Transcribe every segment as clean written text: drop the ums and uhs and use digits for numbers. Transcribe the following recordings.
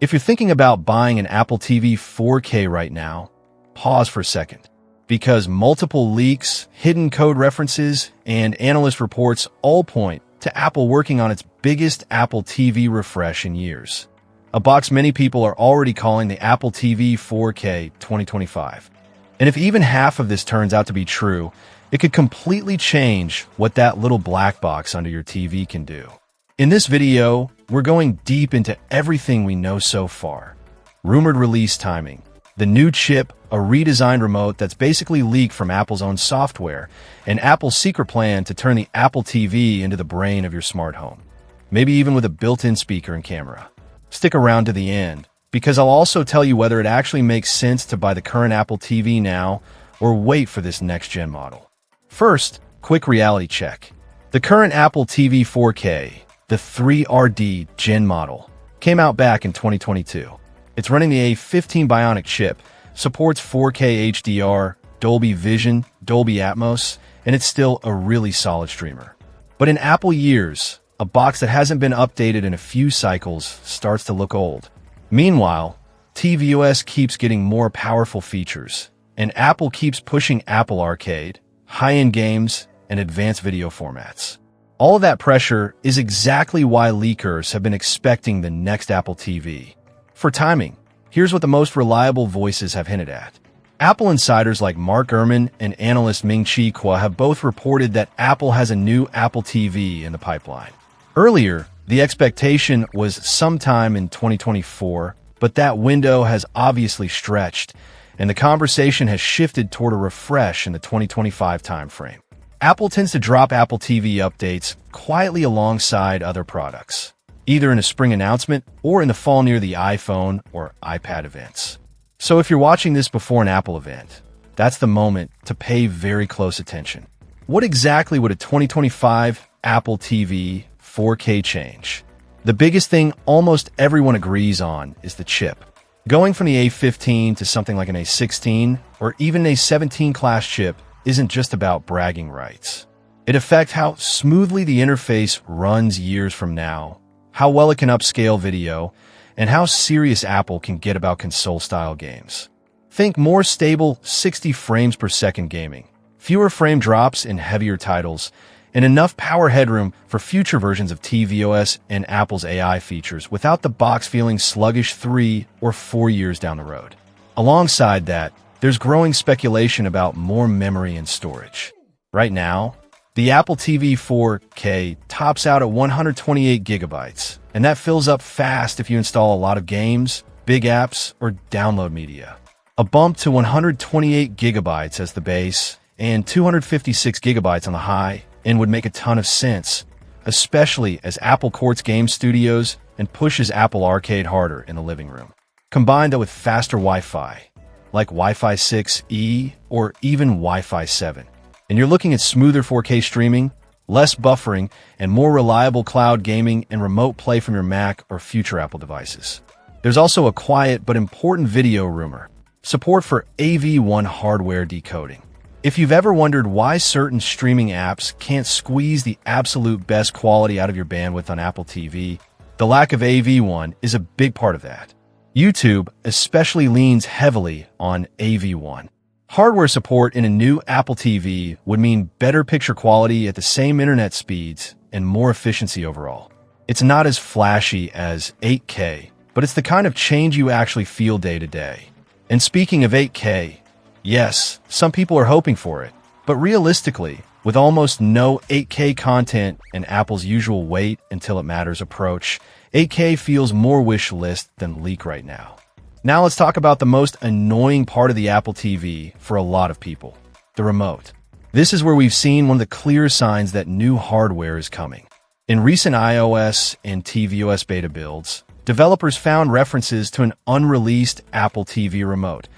If you're thinking about buying an Apple TV 4K right now, pause for a second, because multiple leaks, hidden code references, and analyst reports all point to Apple working on its biggest Apple TV refresh in years. A box many people are already calling the Apple TV 4K 2025. And if even half of this turns out to be true, it could completely change what that little black box under your TV can do. In this video, we're going deep into everything we know so far. Rumored release timing, the new chip, a redesigned remote that's basically leaked from Apple's own software, and Apple's secret plan to turn the Apple TV into the brain of your smart home. Maybe even with a built-in speaker and camera. Stick around to the end, because I'll also tell you whether it actually makes sense to buy the current Apple TV now or wait for this next-gen model. First, quick reality check. The current Apple TV 4K, the 3RD Gen model, came out back in 2022. It's running the A15 Bionic chip, supports 4K HDR, Dolby Vision, Dolby Atmos, and it's still a really solid streamer. But in Apple years, a box that hasn't been updated in a few cycles starts to look old. Meanwhile, tvOS keeps getting more powerful features, and Apple keeps pushing Apple Arcade, high-end games, and advanced video formats. All of that pressure is exactly why leakers have been expecting the next Apple TV. For timing, here's what the most reliable voices have hinted at. Apple insiders like Mark Gurman and analyst Ming-Chi Kuo have both reported that Apple has a new Apple TV in the pipeline. Earlier, the expectation was sometime in 2024, but that window has obviously stretched, and the conversation has shifted toward a refresh in the 2025 timeframe. Apple tends to drop Apple TV updates quietly alongside other products, either in a spring announcement or in the fall near the iPhone or iPad events. So if you're watching this before an Apple event, that's the moment to pay very close attention. What exactly would a 2025 Apple TV 4K change? The biggest thing almost everyone agrees on is the chip. Going from the A15 to something like an A16 or even an A17 class chip isn't just about bragging rights. It affects how smoothly the interface runs years from now, how well it can upscale video, and how serious Apple can get about console-style games. Think more stable 60 frames per second gaming, fewer frame drops in heavier titles, and enough power headroom for future versions of tvOS and Apple's AI features without the box feeling sluggish 3 or 4 years down the road. Alongside that, there's growing speculation about more memory and storage. Right now, the Apple TV 4K tops out at 128 gigabytes, and that fills up fast if you install a lot of games, big apps, or download media. A bump to 128 gigabytes as the base and 256 gigabytes on the high end would make a ton of sense, especially as Apple courts game studios and pushes Apple Arcade harder in the living room. Combine that with faster Wi-Fi, like Wi-Fi 6E or even Wi-Fi 7. And you're looking at smoother 4K streaming, less buffering, and more reliable cloud gaming and remote play from your Mac or future Apple devices. There's also a quiet but important video rumor, support for AV1 hardware decoding. If you've ever wondered why certain streaming apps can't squeeze the absolute best quality out of your bandwidth on Apple TV, the lack of AV1 is a big part of that. YouTube especially leans heavily on AV1. Hardware support in a new Apple TV would mean better picture quality at the same internet speeds and more efficiency overall. It's not as flashy as 8K, but it's the kind of change you actually feel day to day. And speaking of 8K, yes, some people are hoping for it, but realistically, with almost no 8K content and Apple's usual wait until it matters approach, 8K feels more wish list than leak right now. Now let's talk about the most annoying part of the Apple TV for a lot of people, the remote. This is where we've seen one of the clear signs that new hardware is coming. In recent iOS and tvOS beta builds, developers found references to an unreleased Apple TV remote,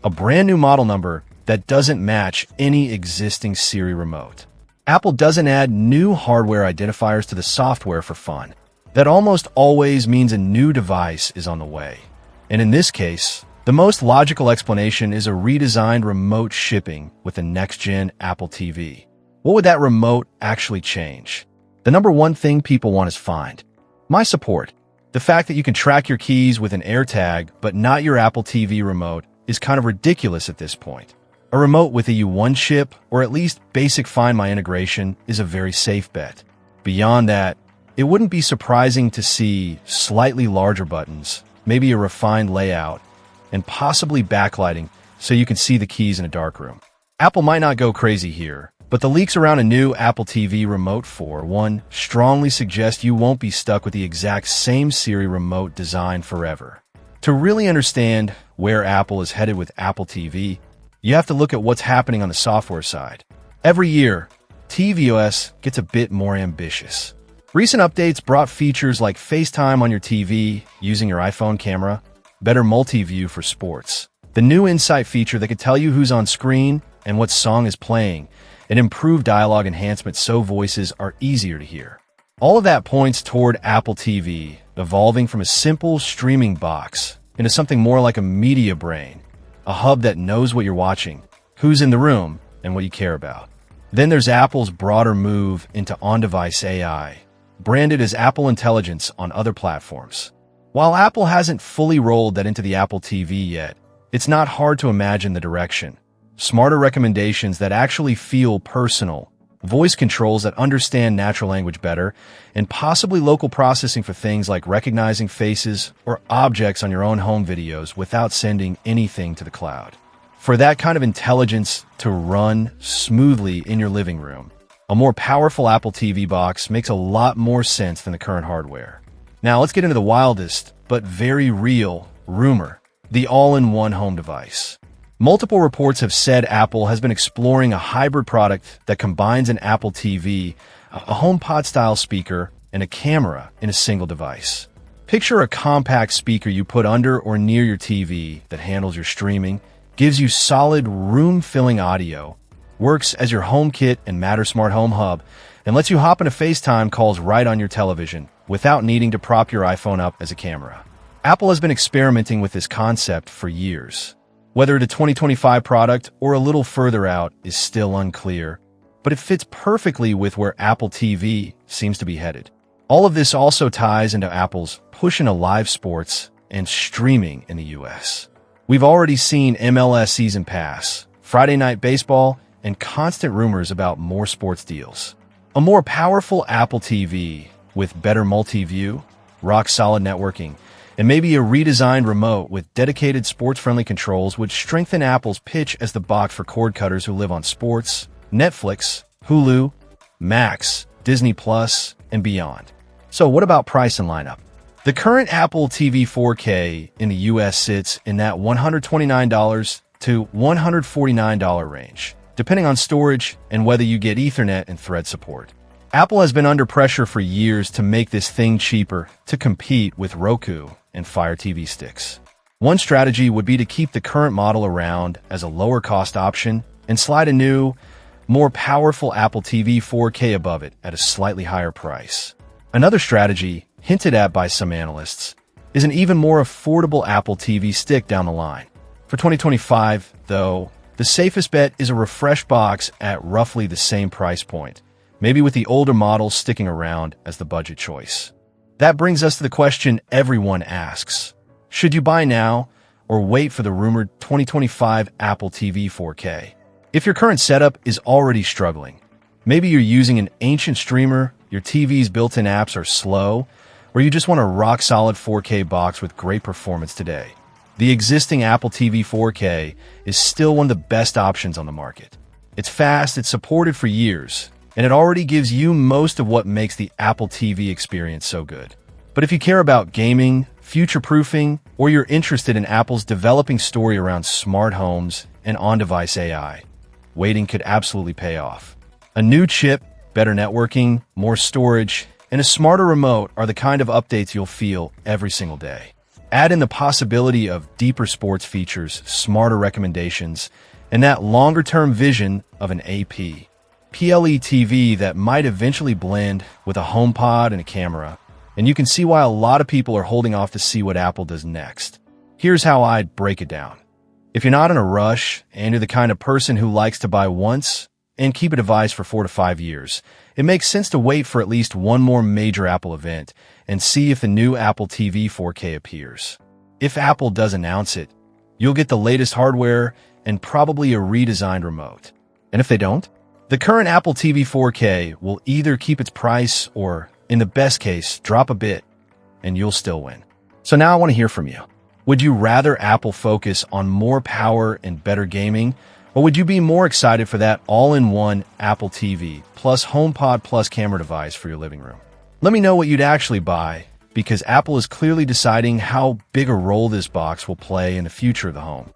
a brand new model number that doesn't match any existing Siri Remote. Apple doesn't add new hardware identifiers to the software for fun. That almost always means a new device is on the way. And in this case, the most logical explanation is a redesigned remote shipping with a next-gen Apple TV. What would that remote actually change? The number one thing people want is find. My support. The fact that you can track your keys with an AirTag, but not your Apple TV remote, is kind of ridiculous at this point. A remote with a U1 chip, or at least basic Find My integration, is a very safe bet. Beyond that, it wouldn't be surprising to see slightly larger buttons, maybe a refined layout, and possibly backlighting so you can see the keys in a dark room. Apple might not go crazy here, but the leaks around a new Apple TV Remote 4.1 strongly suggest you won't be stuck with the exact same Siri Remote design forever. To really understand where Apple is headed with Apple TV, you have to look at what's happening on the software side. Every year, tvOS gets a bit more ambitious. Recent updates brought features like FaceTime on your TV using your iPhone camera, better multi-view for sports, the new Insight feature that could tell you who's on screen and what song is playing, and improved dialogue enhancement so voices are easier to hear. All of that points toward Apple TV evolving from a simple streaming box into something more like a media brain, a hub that knows what you're watching, who's in the room, and what you care about. Then there's Apple's broader move into on-device AI, branded as Apple Intelligence on other platforms. While Apple hasn't fully rolled that into the Apple TV yet, it's not hard to imagine the direction. Smarter recommendations that actually feel personal, voice controls that understand natural language better, and possibly local processing for things like recognizing faces or objects on your own home videos without sending anything to the cloud. For that kind of intelligence to run smoothly in your living room, a more powerful Apple TV box makes a lot more sense than the current hardware. Now let's get into the wildest, but very real, rumor, the all-in-one home device. Multiple reports have said Apple has been exploring a hybrid product that combines an Apple TV, a HomePod-style speaker, and a camera in a single device. Picture a compact speaker you put under or near your TV that handles your streaming, gives you solid room-filling audio, works as your HomeKit and Matter Smart Home Hub, and lets you hop into FaceTime calls right on your television without needing to prop your iPhone up as a camera. Apple has been experimenting with this concept for years. Whether it's a 2025 product or a little further out is still unclear, but it fits perfectly with where Apple TV seems to be headed. All of this also ties into Apple's push into live sports and streaming in the US. We've already seen MLS Season Pass, Friday Night Baseball, and constant rumors about more sports deals. A more powerful Apple TV with better multi-view, rock-solid networking, and maybe a redesigned remote with dedicated sports-friendly controls would strengthen Apple's pitch as the box for cord cutters who live on sports, Netflix, Hulu, Max, Disney Plus, and beyond. So what about price and lineup? The current Apple TV 4K in the US sits in that $129 to $149 range, depending on storage and whether you get Ethernet and Thread support. Apple has been under pressure for years to make this thing cheaper to compete with Roku and Fire TV sticks. One strategy would be to keep the current model around as a lower-cost option and slide a new, more powerful Apple TV 4K above it at a slightly higher price. Another strategy, hinted at by some analysts, is an even more affordable Apple TV stick down the line. For 2025, though, the safest bet is a refreshed box at roughly the same price point, maybe with the older models sticking around as the budget choice. That brings us to the question everyone asks. Should you buy now or wait for the rumored 2025 Apple TV 4K? If your current setup is already struggling, maybe you're using an ancient streamer, your TV's built-in apps are slow, or you just want a rock-solid 4K box with great performance today, the existing Apple TV 4K is still one of the best options on the market. It's fast, it's supported for years, and it already gives you most of what makes the Apple TV experience so good. But if you care about gaming, future-proofing, or you're interested in Apple's developing story around smart homes and on-device AI, waiting could absolutely pay off. A new chip, better networking, more storage, and a smarter remote are the kind of updates you'll feel every single day. Add in the possibility of deeper sports features, smarter recommendations, and that longer-term vision of an AP, PLE TV that might eventually blend with a HomePod and a camera, and you can see why a lot of people are holding off to see what Apple does next. Here's how I'd break it down. If you're not in a rush and you're the kind of person who likes to buy once, and keep a device for 4 to 5 years, it makes sense to wait for at least one more major Apple event and see if the new Apple TV 4K appears. If Apple does announce it, you'll get the latest hardware and probably a redesigned remote. And if they don't, the current Apple TV 4K will either keep its price or, in the best case, drop a bit, and you'll still win. So now I want to hear from you. Would you rather Apple focus on more power and better gaming, or would you be more excited for that all-in-one Apple TV plus HomePod plus camera device for your living room? Let me know what you'd actually buy, because Apple is clearly deciding how big a role this box will play in the future of the home.